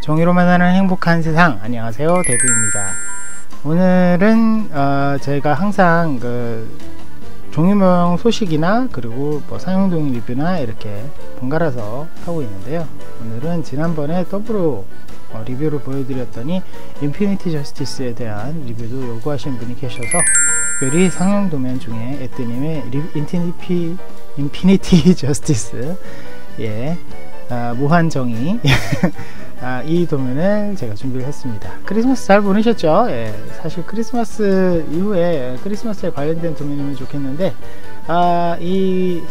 종이로 만나는 행복한 세상. 안녕하세요, 대구입니다. 오늘은 제가 항상 종이 모형 소식이나 그리고 뭐 사용종 리뷰나 이렇게 번갈아서 하고 있는데요. 오늘은 지난번에 더불어 리뷰를 보여드렸더니 인피니티 저스티스에 대한 리뷰도 요구하신 분이 계셔서 특별히 상용 도면 중에 에뜨님의 인피니티 저스티스, 무한정의 이 도면을 제가 준비를 했습니다. 크리스마스 잘 보내셨죠? 사실 크리스마스 이후에 크리스마스에 관련된 도면이면 좋겠는데 이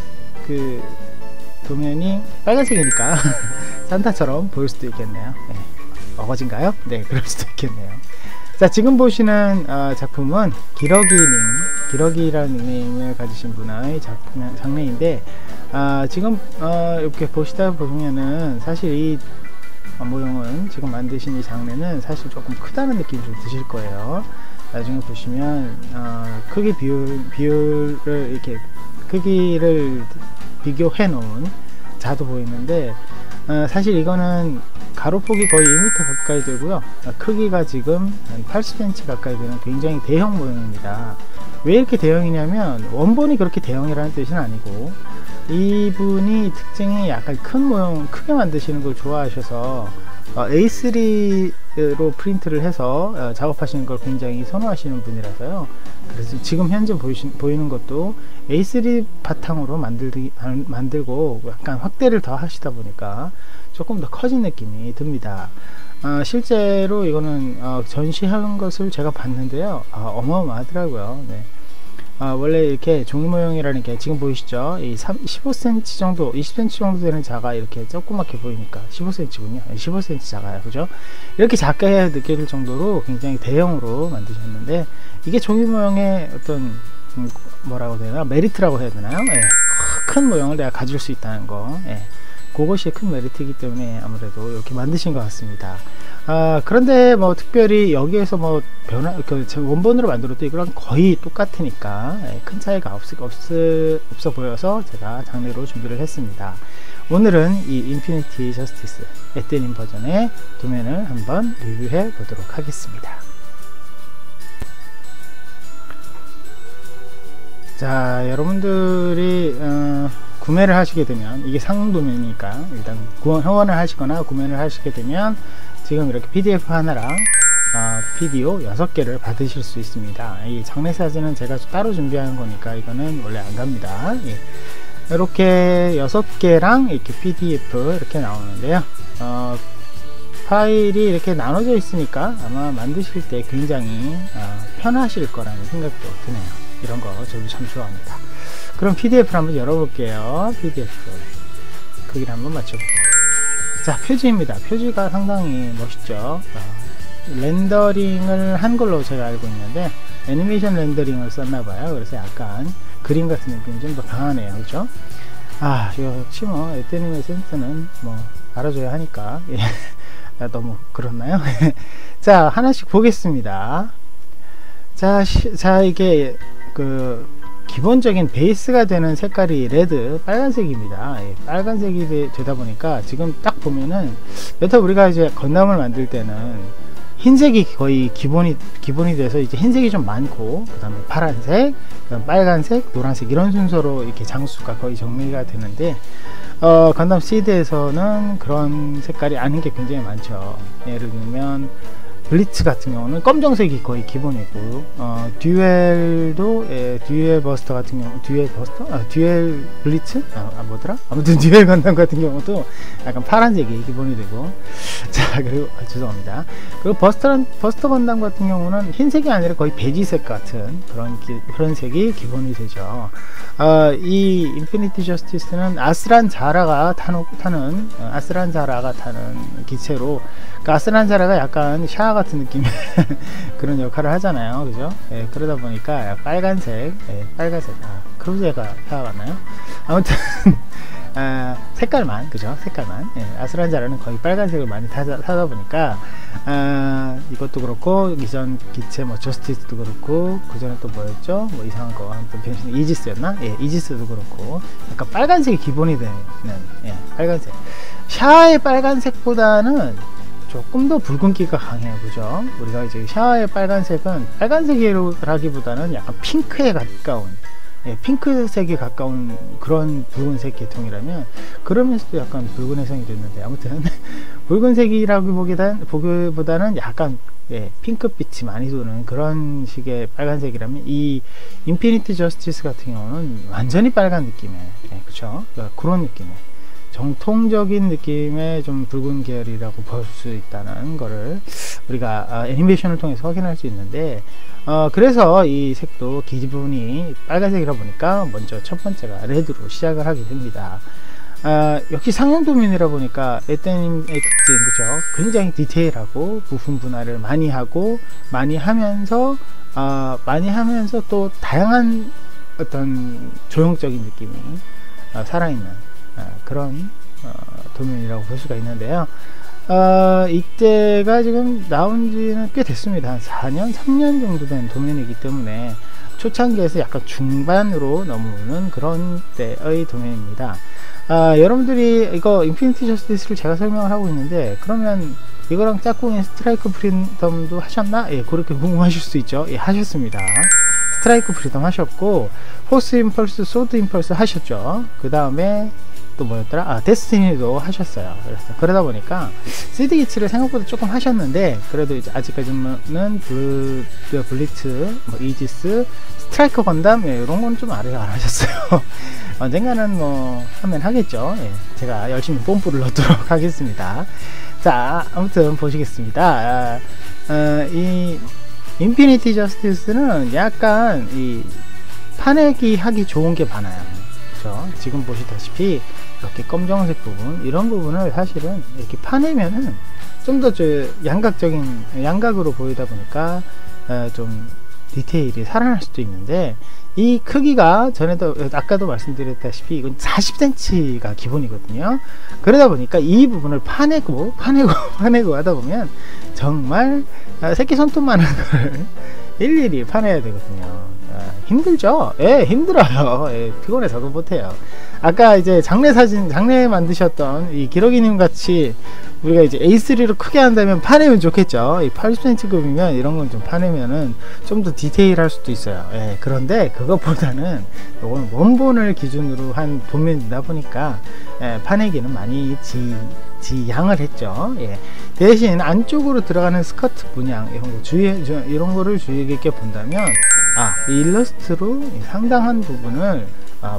도면이 빨간색이니까 산타처럼 보일 수도 있겠네요. 어거진가요? 네, 그럴 수도 있겠네요. 자, 지금 보시는 작품은 기러기라는 닉네임을 가지신 분의 장르인데 지금 이렇게 보시다 보면은 사실 이 모형은 지금 만드신 이 장르는 사실 조금 크다는 느낌이 좀 드실 거예요. 나중에 보시면 크기 비율을 이렇게 크기를 비교해 놓은 자도 보이는데 사실 이거는 가로폭이 거의 1m 가까이 되고요, 크기가 지금 한 80cm 가까이 되는 굉장히 대형 모형입니다. 왜 이렇게 대형이냐면 원본이 그렇게 대형이라는 뜻은 아니고 이분이 특징이 약간 큰 모형 크게 만드시는 걸 좋아하셔서 A3로 프린트를 해서 작업하시는 걸 굉장히 선호하시는 분이라서요. 그래서 지금 현재 보이는 것도 A3 바탕으로 만들고 약간 확대를 더 하시다 보니까 조금 더 커진 느낌이 듭니다. 실제로 이거는 전시한 것을 제가 봤는데요, 어마어마하더라고요. 네. 원래 이렇게 종이 모형이라는 게 지금 보이시죠? 이 15cm 정도, 20cm 정도 되는 자가 이렇게 조그맣게 보이니까 15cm군요. 15cm 작아요, 그죠? 이렇게 작게 느껴질 정도로 굉장히 대형으로 만드셨는데 이게 종이 모형의 어떤 뭐라고 해야 되나, 메리트라고 해야 되나요? 큰 모형을 내가 가질 수 있다는 거, 그것이 큰 메리트이기 때문에 아무래도 이렇게 만드신 것 같습니다. 그런데 뭐 특별히 여기에서 뭐 원본으로 만들어도 이거랑 거의 똑같으니까 큰 차이가 없어 보여서 제가 장르로 준비를 했습니다. 오늘은 이 인피니티 저스티스 에뜨님 버전의 도면을 한번 리뷰해 보도록 하겠습니다. 자, 여러분들이 구매를 하시게 되면, 이게 상용 도면이니까 일단 후원을 하시거나 구매를 하시게 되면 지금 이렇게 PDF 하나랑 비디오 6개를 받으실 수 있습니다. 이 장례 사진은 제가 따로 준비하는 거니까 이거는 원래 안 갑니다. 이렇게 6개랑 이렇게 PDF 이렇게 나오는데요, 파일이 이렇게 나눠져 있으니까 아마 만드실 때 굉장히 편하실 거라는 생각도 드네요. 이런 거 저도 참 좋아합니다. 그럼 PDF를 한번 열어볼게요. PDF 크기를 한번 맞춰보고, 자, 표지입니다. 표지가 상당히 멋있죠. 렌더링을 한 걸로 제가 알고 있는데 애니메이션 렌더링을 썼나봐요. 그래서 약간 그림 같은 느낌이 좀 더 강하네요, 그죠? 역시 뭐 에뜨님의 센스는 뭐 알아줘야 하니까 너무 그렇나요? 자, 하나씩 보겠습니다. 자, 이게 기본적인 베이스가 되는 색깔이 레드, 빨간색입니다. 빨간색이 되다 보니까 지금 딱 보면은 여타 우리가 이제 건담을 만들 때는 흰색이 거의 기본이 돼서 이제 흰색이 좀 많고, 그 다음에 파란색, 그다음 빨간색, 노란색 이런 순서로 이렇게 장수가 거의 정리가 되는데 건담 시드에서는 그런 색깔이 아닌 게 굉장히 많죠. 예를 들면 블리츠 같은 경우는 검정색이 거의 기본이고, 듀엘도 듀엘 버스터 같은 경우, 듀엘 블리츠? 뭐더라? 아무튼 듀엘 건담 같은 경우도 약간 파란색이 기본이 되고, 자, 그리고 죄송합니다. 그리고 버스터 건담 같은 경우는 흰색이 아니라 거의 베지색 같은 그런 색이 기본이 되죠. 이 인피니티 저스티스는 아스란 자라가 타는 기체로, 아스란 자라가 약간 샤아 같은 느낌의 그런 역할을 하잖아요, 그죠? 그러다 보니까 빨간색, 크루제가 샤아 같나요? 아무튼 색깔만, 그죠? 색깔만. 아스란 자라는 거의 빨간색을 많이 타다 보니까 이것도 그렇고, 이전 기체 뭐 저스티스도 그렇고, 그 전에 또 뭐였죠? 뭐 이상한 거 아무튼 변신, 이지스였나? 이지스도 그렇고 약간 빨간색이 기본이 되는 빨간색. 샤의 빨간색보다는 조금 더 붉은기가 강해요. 그죠? 우리가 이제 샤와의 빨간색은 빨간색이라기보다는 약간 핑크에 가까운, 예, 핑크색에 가까운 그런 붉은색 계통이라면, 그러면서도 약간 붉은 해성이 됐는데, 아무튼 붉은색이라고 보기보다는 약간, 예, 핑크빛이 많이 도는 그런 식의 빨간색이라면, 이 인피니티 저스티스 같은 경우는 완전히 빨간 느낌이에요. 예, 그쵸? 그러니까 그런 느낌이에요. 정통적인 느낌의 좀 붉은 계열이라고 볼 수 있다는 거를 우리가 애니메이션을 통해서 확인할 수 있는데, 그래서 이 색도 기본이 빨간색이라 보니까 먼저 첫 번째가 레드로 시작을 하게 됩니다. 역시 상용 도면이라 보니까 에떼님의 특징, 그죠? 굉장히 디테일하고 부품 분할을 많이 하고 많이 하면서 또 다양한 어떤 조형적인 느낌이 살아있는 그런 도면이라고 볼 수가 있는데요. 이때가 지금 나온 지는 꽤 됐습니다. 한 4년, 3년 정도 된 도면이기 때문에 초창기에서 약간 중반으로 넘어오는 그런 때의 도면입니다. 여러분들이 이거 인피니티 저스티스를 제가 설명을 하고 있는데, 그러면 이거랑 짝꿍인 스트라이크 프리덤도 하셨나? 예, 그렇게 궁금하실 수 있죠. 예, 하셨습니다. 스트라이크 프리덤 하셨고, 포스 임펄스, 소드 임펄스 하셨죠. 그 다음에 또 뭐였더라? 데스티니도 하셨어요. 그러다 보니까 CD 기치를 생각보다 조금 하셨는데, 그래도 이제 아직까지는 블리츠, 뭐 이지스, 스트라이커 건담, 예, 이런 건 좀 아래가 안 하셨어요. 언젠가는 뭐 하면 하겠죠. 예, 제가 열심히 뽐뿌를 넣도록 하겠습니다. 자, 아무튼 보시겠습니다. 이 인피니티 저스티스는 약간 이 파내기 하기 좋은 게 많아요. 그렇죠? 지금 보시다시피 이렇게 검정색 부분, 이런 부분을 사실은 이렇게 파내면은 좀 더 양각으로 보이다 보니까 좀 디테일이 살아날 수도 있는데, 이 크기가 아까도 말씀드렸다시피 이건 40cm가 기본이거든요. 그러다 보니까 이 부분을 파내고 하다 보면 정말 새끼 손톱만한 걸 일일이 파내야 되거든요. 힘들죠? 예, 힘들어요. 예, 피곤해서도 못해요. 아까 이제 장례 만드셨던 이 기러기님 같이 우리가 이제 A3로 크게 한다면 파내면 좋겠죠. 이 80cm급이면 이런 건 좀 파내면은 좀 더 디테일할 수도 있어요. 예, 그런데 그것보다는 이건 원본을 기준으로 한 도면이다 보니까 파내기는 많이 지양을 했죠. 예. 대신 안쪽으로 들어가는 스커트 문양 이런 거를 주의 깊게 본다면, 이 일러스트로 상당한 부분을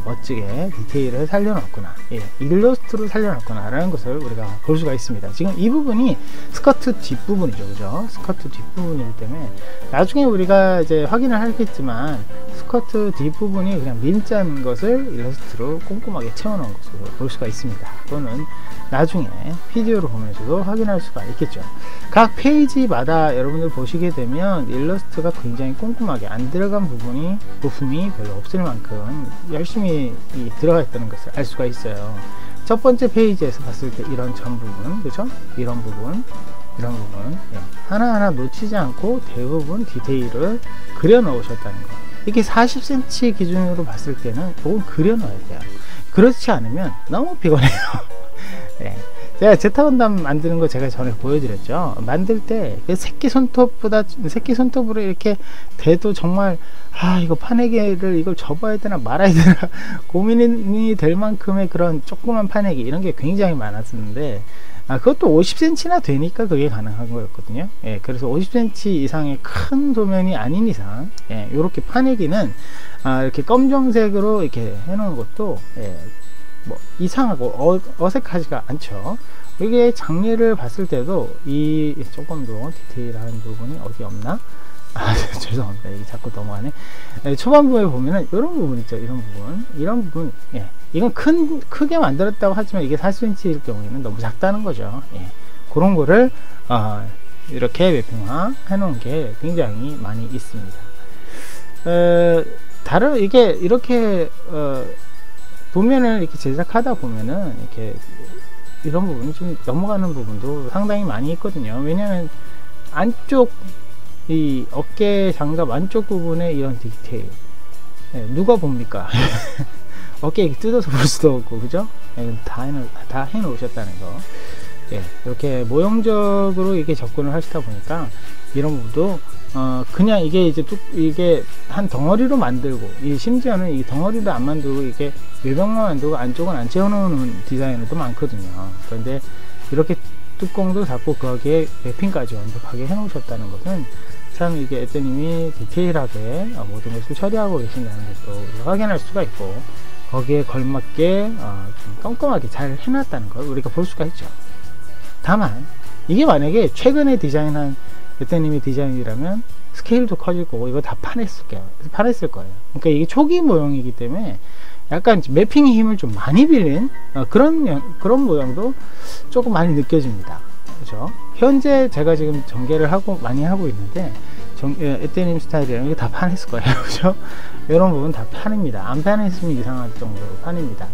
멋지게 디테일을 살려놨구나, 예, 일러스트로 살려놨구나 라는 것을 우리가 볼 수가 있습니다. 지금 이 부분이 스커트 뒷부분이죠. 그죠? 스커트 뒷부분이기 때문에 나중에 우리가 이제 확인을 하겠지만, 스커트 뒷부분이 그냥 밀자인 것을 일러스트로 꼼꼼하게 채워놓은 것으로 볼 수가 있습니다. 그거는 나중에 비디오를 보면서도 확인할 수가 있겠죠. 각 페이지마다 여러분들 보시게 되면 일러스트가 굉장히 꼼꼼하게 안 들어간 부품이 별로 없을 만큼 열심히 들어가 있다는 것을 알 수가 있어요. 첫 번째 페이지에서 봤을 때 이런 전 부분, 그렇죠? 이런 부분, 예, 하나하나 놓치지 않고 대부분 디테일을 그려 넣으셨다는 거. 이게 40cm 기준으로 봤을 때는 그건 그려 넣어야 돼요. 그렇지 않으면 너무 피곤해요. 네. 제가 제타건담 만드는 거 제가 전에 보여드렸죠. 만들 때 새끼 손톱으로 이렇게 대도 정말 이거 파내기를 이걸 접어야 되나 말아야 되나 고민이 될 만큼의 그런 조그만 파내기, 이런 게 굉장히 많았었는데, 그것도 50cm나 되니까 그게 가능한 거였거든요. 예, 그래서 50cm 이상의 큰 도면이 아닌 이상, 예, 이렇게 파내기는 이렇게 검정색으로 이렇게 해놓은 것도, 예, 뭐 이상하고 어색하지가 않죠. 이게 장례를 봤을 때도 이 조금 더 디테일한 부분이 어디 없나? 죄송합니다. 이게 자꾸 넘어가네. 초반부에 보면은 이런 부분 있죠. 이런 부분, 예, 이건 크게 만들었다고 하지만 이게 40cm일 경우에는 너무 작다는 거죠. 예, 그런 거를 이렇게 매핑화 해놓은 게 굉장히 많이 있습니다. 이게 이렇게 도면을 이렇게 제작하다 보면은 이렇게 이런 부분이 좀 넘어가는 부분도 상당히 많이 있거든요. 왜냐면 안쪽 이 어깨 장갑 안쪽 부분에 이런 디테일, 누가 봅니까? 어깨 뜯어서 볼 수도 없고, 그죠? 다 해놓으셨다는 거. 예, 이렇게 모형적으로 이렇게 접근을 하시다 보니까 이런 부분도 그냥 이게 이제 이게 한 덩어리로 만들고, 심지어는 이 덩어리도 안 만들고 이게 외벽만 만들고 안쪽은 안 채워놓는 디자인도 많거든요. 그런데 이렇게 뚜껑도 닫고 거기에 랩핑까지 완벽하게 해 놓으셨다는 것은 참 이게 에떼님이 디테일하게 모든 것을 처리하고 계신다는 것도 확인할 수가 있고, 거기에 걸맞게 좀 꼼꼼하게 잘 해놨다는 걸 우리가 볼 수가 있죠. 다만 이게 만약에 최근에 디자인한 에떼님의 디자인이라면 스케일도 커질 거고 이거 다 파냈을 거예요. 그러니까 이게 초기 모형이기 때문에 약간 매핑의 힘을 좀 많이 빌린 그런 모양도 조금 많이 느껴집니다. 그렇죠? 현재 제가 지금 전개를 많이 하고 있는데 에떼님 스타일이라는 게 다 파냈을 거예요. 그죠? 이런 부분 다 판입니다. 안 파냈으면 이상할 정도로 판입니다.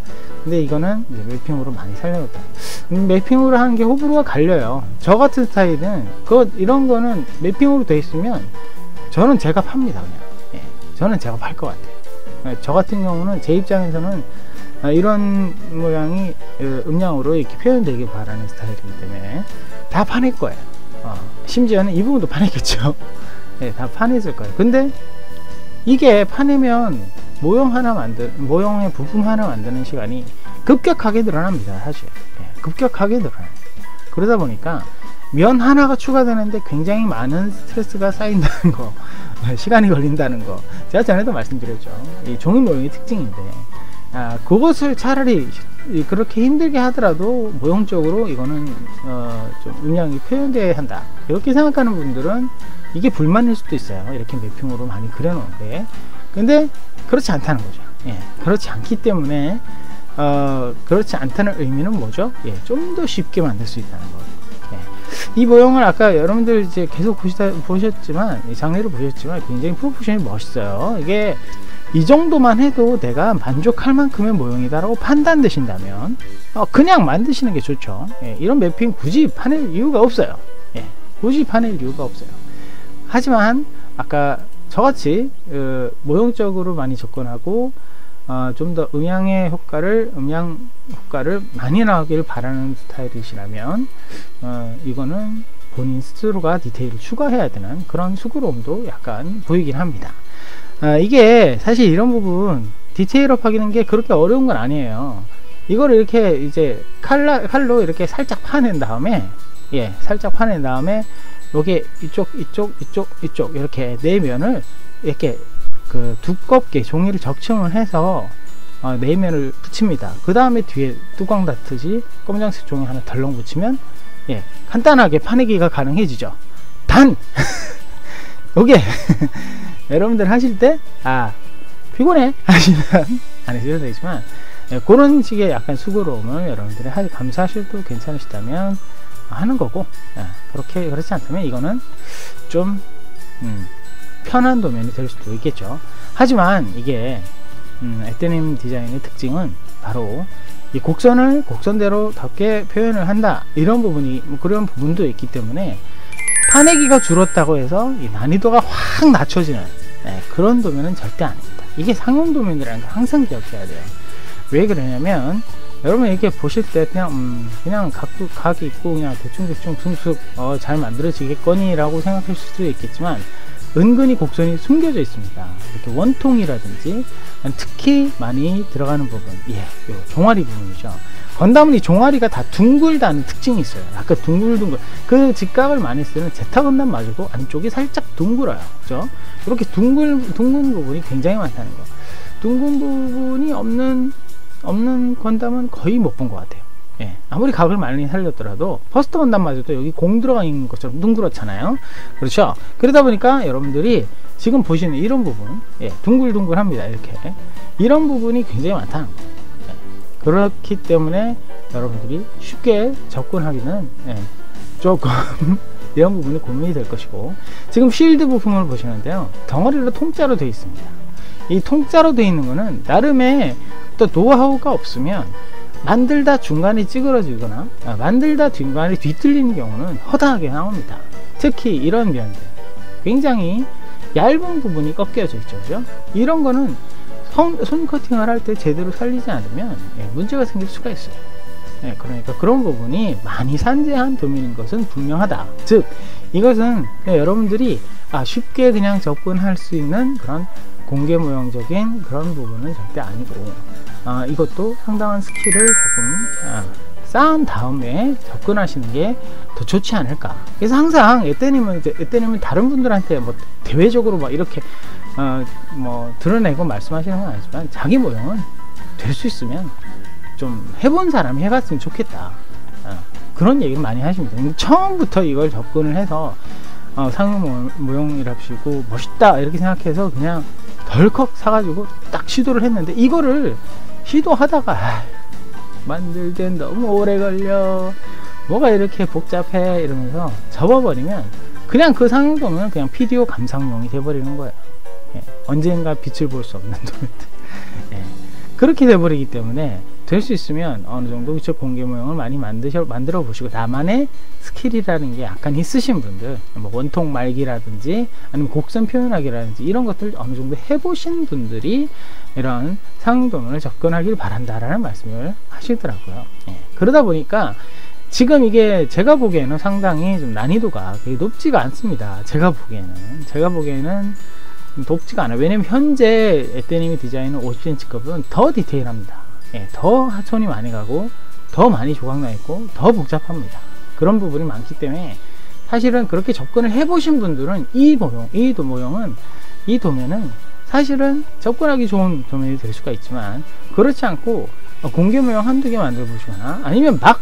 근데 이거는 이제 매핑으로 많이 살려놨다. 매핑으로 하는 게 호불호가 갈려요. 저 같은 스타일은 이런 거는 매핑으로 돼 있으면 저는 제가 팝니다. 그냥 저는 제가 팔 것 같아요. 저 같은 경우는 제 입장에서는 이런 모양이 음량으로 이렇게 표현되길 바라는 스타일이기 때문에 다 파낼 거예요. 심지어는 이 부분도 파냈겠죠. 네, 다 파냈을 거예요. 근데 이게 파내면 모형의 부품 하나 만드는 시간이 급격하게 늘어납니다. 사실 급격하게 늘어나요. 그러다 보니까 면 하나가 추가되는데 굉장히 많은 스트레스가 쌓인다는 거, 시간이 걸린다는 거, 제가 전에도 말씀드렸죠. 이 종이 모형의 특징인데 그것을 차라리 그렇게 힘들게 하더라도 모형적으로 이거는 좀 음량이 표현되어야 한다, 이렇게 생각하는 분들은 이게 불만일 수도 있어요. 이렇게 매핑으로 많이 그려놓은데. 근데 그렇지 않다는 거죠. 그렇지 않기 때문에 그렇지 않다는 의미는 뭐죠? 좀 더 쉽게 만들 수 있다는 거예요. 이 모형을 아까 여러분들 이제 계속 보셨지만, 이 장르를 보셨지만 굉장히 프로포션이 멋있어요. 이게 이 정도만 해도 내가 만족할 만큼의 모형이다라고 판단되신다면 그냥 만드시는 게 좋죠. 이런 매핑 굳이 파낼 이유가 없어요. 굳이 파낼 이유가 없어요. 하지만 아까 저같이 모형적으로 많이 접근하고 좀 더 음량 효과를 많이 나오길 바라는 스타일이시라면 이거는 본인 스스로가 디테일을 추가해야 되는 그런 수고로움도 약간 보이긴 합니다. 이게 사실 이런 부분 디테일업 하기는 게 그렇게 어려운 건 아니에요. 이거를 이렇게 이제 칼로 이렇게 살짝 파낸 다음에 여기 이쪽 이렇게 네 면을 이렇게 두껍게 종이를 적층을 해서 네 면을 붙입니다. 그 다음에 뒤에 뚜껑 닫듯이 검정색 종이 하나 덜렁 붙이면 간단하게 파내기가 가능해지죠. 단 요게 여러분들 하실 때 피곤해 하시면 안 하셔도 되지만 그런 식의 약간 수고로움을 여러분들이 감수하셔도 괜찮으시다면 하는 거고, 그렇지 않다면 이거는 좀 편한 도면이 될 수도 있겠죠. 하지만 이게 에떼님 디자인의 특징은 바로 이 곡선을 곡선대로 답게 표현을 한다, 이런 부분이 그런 부분도 있기 때문에 파내기가 줄었다고 해서 이 난이도가 확 낮춰지는 그런 도면은 절대 아닙니다. 이게 상용 도면이라는 걸 항상 기억해야 돼요. 왜 그러냐면 여러분 이렇게 보실 때 그냥 각이 있고 그냥 대충 숭숙 잘 만들어지겠거니 라고 생각하실 수도 있겠지만 은근히 곡선이 숨겨져 있습니다. 이렇게 원통이라든지 특히 많이 들어가는 부분, 요 종아리 부분이죠. 건담은 이 종아리가 다 둥글다는 특징이 있어요. 약간 둥글둥글, 그 직각을 많이 쓰는 제타 건담 마저도 안쪽이 살짝 둥글어요. 그죠? 이렇게 둥근 부분이 굉장히 많다는 거. 둥근 부분이 없는 건담은 거의 못 본 것 같아요. 아무리 각을 많이 살렸더라도 퍼스트 건담마저도 여기 공 들어가 있는 것처럼 둥그렇잖아요. 그렇죠? 그러다 보니까 여러분들이 지금 보시는 이런 부분, 둥글둥글합니다. 이렇게 이런 부분이 굉장히 많다는 거예요. 그렇기 때문에 여러분들이 쉽게 접근하기는 조금 이런 부분이 고민이 될 것이고, 지금 쉴드 부품을 보시는데요, 덩어리로 통짜로 되어 있습니다. 이 통짜로 되어 있는 거는 나름의 또 노하우가 없으면 만들다 중간에 찌그러지거나 만들다 중간에 뒤틀리는 경우는 허다하게 나옵니다. 특히 이런 면들 굉장히 얇은 부분이 꺾여져 있죠. 그죠? 이런 거는 손 커팅을 할 때 제대로 살리지 않으면 문제가 생길 수가 있어요. 예, 그러니까 그런 부분이 많이 산재한 도면인 것은 분명하다. 즉 이것은 여러분들이 쉽게 그냥 접근할 수 있는 그런 공개 모형적인 그런 부분은 절대 아니고, 이것도 상당한 스킬을 조금 쌓은 다음에 접근하시는 게 더 좋지 않을까. 그래서 항상 에떼님은 다른 분들한테 뭐 대외적으로 막 이렇게 뭐 드러내고 말씀하시는 건 아니지만, 자기 모형은 될 수 있으면 좀 해본 사람이 해봤으면 좋겠다, 그런 얘기를 많이 하십니다. 처음부터 이걸 접근을 해서 상용 모형이랍시고 멋있다 이렇게 생각해서 그냥 덜컥 사가지고 딱 시도를 했는데, 이거를 시도하다가 만들 땐 너무 오래 걸려, 뭐가 이렇게 복잡해 이러면서 접어버리면 그냥 그 상용도면 그냥 PDO 감상용이 돼버리는 거예요. 예, 언젠가 빛을 볼 수 없는 도면들. 예, 그렇게 돼버리기 때문에 될 수 있으면 어느 정도 그쵸, 공개 모형을 많이 만들어 보시고, 나만의 스킬이라는 게 약간 있으신 분들, 뭐 원통 말기라든지 아니면 곡선 표현하기라든지 이런 것들 어느 정도 해보신 분들이 이런 상용 도면을 접근하길 바란다라는 말씀을 하시더라고요. 예, 그러다 보니까 지금 이게 제가 보기에는 상당히 좀 난이도가 높지가 않습니다. 제가 보기에는 높지가 않아요. 왜냐면 현재 에떼님이 디자인은 50cm급은 더 디테일합니다. 예, 더 손이 많이 가고 더 많이 조각나 있고 더 복잡합니다. 그런 부분이 많기 때문에 사실은 그렇게 접근을 해보신 분들은 이 도면은 사실은 접근하기 좋은 도면이 될 수가 있지만, 그렇지 않고 공개 모형 한두 개 만들어 보시거나 아니면 막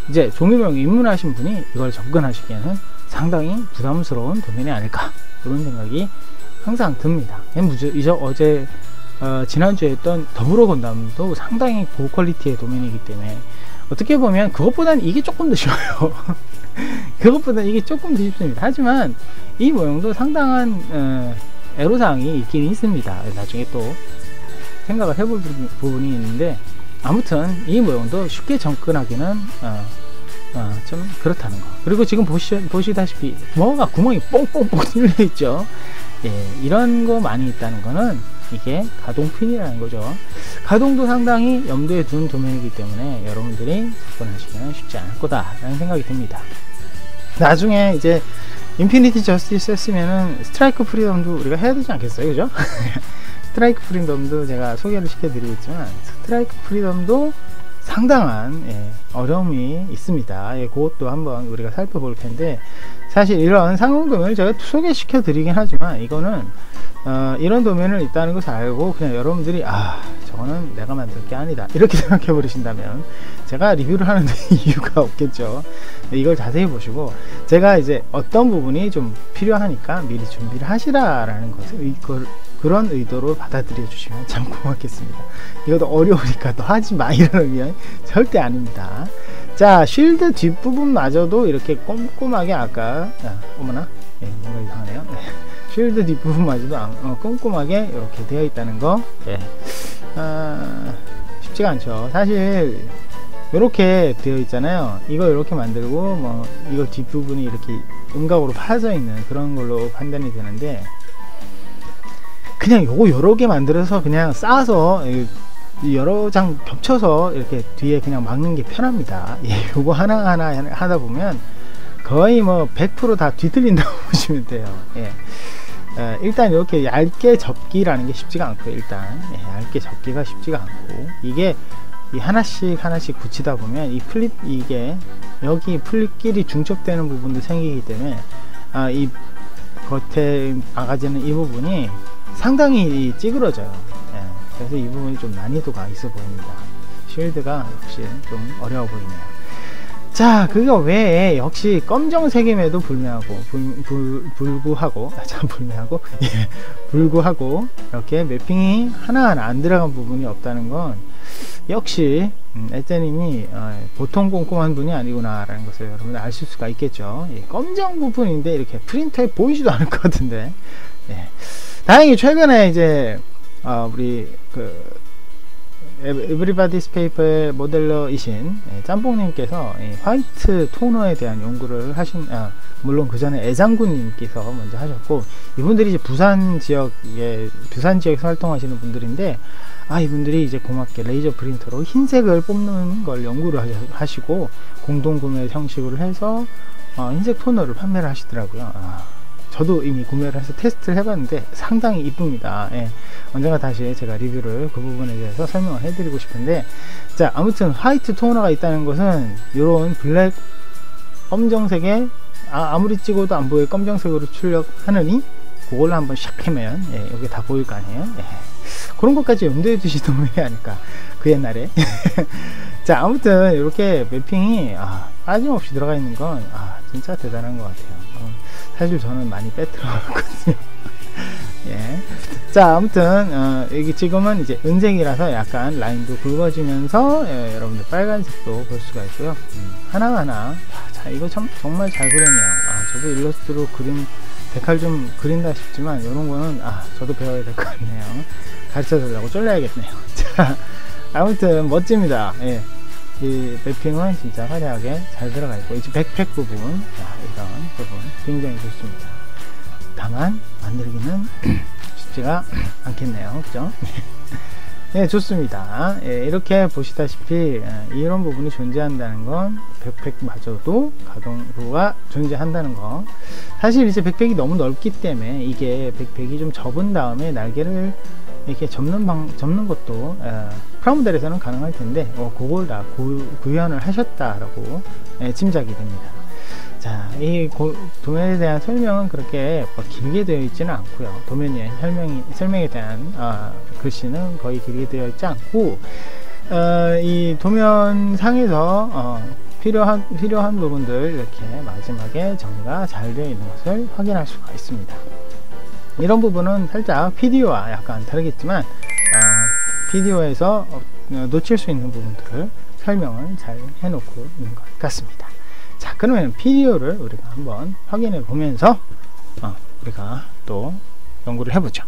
이제 종이 모형에 입문하신 분이 이걸 접근하시기에는 상당히 부담스러운 도면이 아닐까, 그런 생각이 항상 듭니다. 어제 지난주에 했던 더불어 건담도 상당히 고퀄리티의 도면이기 때문에 어떻게 보면 그것보다는 이게 조금 더 쉬워요. 그것보다 이게 조금 더 쉽습니다. 하지만 이 모형도 상당한 애로사항이 있긴 있습니다. 나중에 또 생각을 해볼 부분이 있는데, 아무튼 이 모형도 쉽게 접근하기는 좀 그렇다는 거. 그리고 지금 보시다시피 뭐가 구멍이 뽕뽕뽕 뚫려 있죠. 예, 이런 거 많이 있다는 거는 이게 가동핀이라는 거죠. 가동도 상당히 염두에 둔 도면이기 때문에 여러분들이 접근하시기는 쉽지 않을 거다라는 생각이 듭니다. 나중에 이제 인피니티 저스티스 했으면은 스트라이크 프리덤도 우리가 해야 되지 않겠어요, 그죠? 스트라이크 프리덤도 제가 소개를 시켜드리겠지만, 스트라이크 프리덤도 상당한 어려움이 있습니다. 그것도 한번 우리가 살펴볼 텐데, 사실 이런 상용 도면을 제가 소개시켜 드리긴 하지만, 이거는 이런 도면을 있다는 것을 알고 그냥 여러분들이 저거는 내가 만들 게 아니다 이렇게 생각해 버리신다면 제가 리뷰를 하는데 이유가 없겠죠. 이걸 자세히 보시고, 제가 이제 어떤 부분이 좀 필요하니까 미리 준비를 하시라라는 것을 그런 의도로 받아들여 주시면 참 고맙겠습니다. 이것도 어려우니까 또 하지마 이런 의미는 절대 아닙니다. 자, 쉴드 뒷부분마저도 이렇게 꼼꼼하게 어머나, 뭔가 이상하네요. 쉴드 뒷부분마저도 꼼꼼하게 이렇게 되어 있다는 거, 쉽지가 않죠. 사실 이렇게 되어 있잖아요. 이거 이렇게 만들고 뭐 이거 뒷부분이 이렇게 음각으로 파져 있는 그런 걸로 판단이 되는데, 그냥 요거 여러 개 만들어서 그냥 쌓아서 여러 장 겹쳐서 이렇게 뒤에 그냥 막는 게 편합니다. 요거 하나하나 하다 보면 거의 뭐 100% 다 뒤틀린다고 보시면 돼요. 일단 이렇게 얇게 접기라는 게 쉽지가 않고요. 얇게 접기가 쉽지가 않고, 이게 하나씩 붙이다 보면 이게 여기 플립끼리 중첩되는 부분도 생기기 때문에 이 겉에 막아지는 이 부분이 상당히 찌그러져요. 그래서 이 부분이 좀 난이도가 있어 보입니다. 쉴드가 역시 좀 어려워 보이네요. 자, 그거 외에 역시 검정색임에도 불구하고 이렇게 매핑이 하나하나 안 들어간 부분이 없다는 건 역시 에떼님이 보통 꼼꼼한 분이 아니구나 라는 것을 여러분 아실 수가 있겠죠. 검정 부분인데 이렇게 프린터에 보이지도 않을 것 같은데, 다행히 최근에 이제 우리 에브리바디스 페이퍼의 모델러이신 짬뽕님께서 화이트 토너에 대한 연구를 하신, 물론 그 전에 애장군님께서 먼저 하셨고, 이분들이 이제 부산 지역에서 활동하시는 분들인데, 이분들이 이제 고맙게 레이저 프린터로 흰색을 뽑는 걸 연구를 하시고 공동구매 형식으로 해서 흰색 토너를 판매를 하시더라고요. 저도 이미 구매를 해서 테스트를 해봤는데 상당히 이쁩니다. 언젠가 다시 제가 리뷰를 그 부분에 대해서 설명을 해드리고 싶은데, 자, 아무튼 화이트 토너가 있다는 것은 이런 블랙 검정색에 아무리 찍어도 안 보일 검정색으로 출력하느니 그걸로 한번 샥 하면 여기 다 보일 거 아니에요. 그런 것까지 염두에 두시던 분이 아닐까, 그 옛날에. 자, 아무튼 이렇게 매핑이 빠짐없이 들어가 있는 건 진짜 대단한 것 같아요. 사실 저는 많이 빼뜨렸거든요. 자, 아무튼 여기 지금은 이제 은색이라서 약간 라인도 굵어지면서 여러분들 빨간색도 볼 수가 있고요. 하나하나 자, 이거 참 정말 잘 그렸네요. 저도 일러스트로 데칼 좀 그린다 싶지만 이런 거는 저도 배워야 될 것 같네요. 가르쳐 달라고 쫄려야겠네요. 자, 아무튼 멋집니다. 이 매핑은 진짜 화려하게 잘 들어가 있고, 이제 백팩 부분, 이런 부분 굉장히 좋습니다. 다만 만들기는 쉽지가 않겠네요, 그죠? 좋습니다. 이렇게 보시다시피 이런 부분이 존재한다는 건 백팩마저도 가동도가 존재한다는 거. 사실 이제 백팩이 너무 넓기 때문에 이게 백팩이 좀 접은 다음에 날개를 이렇게 접는 것도 프라모델에서는 가능할 텐데 그걸 다 구현을 하셨다라고 짐작이 됩니다. 자, 이 도면에 대한 설명은 그렇게 길게 되어 있지는 않고요. 도면의 설명에 대한 글씨는 거의 길게 되어 있지 않고, 이 도면 상에서 필요한 부분들 이렇게 마지막에 정리가 잘 되어 있는 것을 확인할 수가 있습니다. 이런 부분은 살짝 PDO와 약간 다르겠지만 PDO에서 놓칠 수 있는 부분들을 설명을 잘 해놓고 있는 것 같습니다. 자, 그러면 PDO를 우리가 한번 확인해 보면서 우리가 또 연구를 해보죠.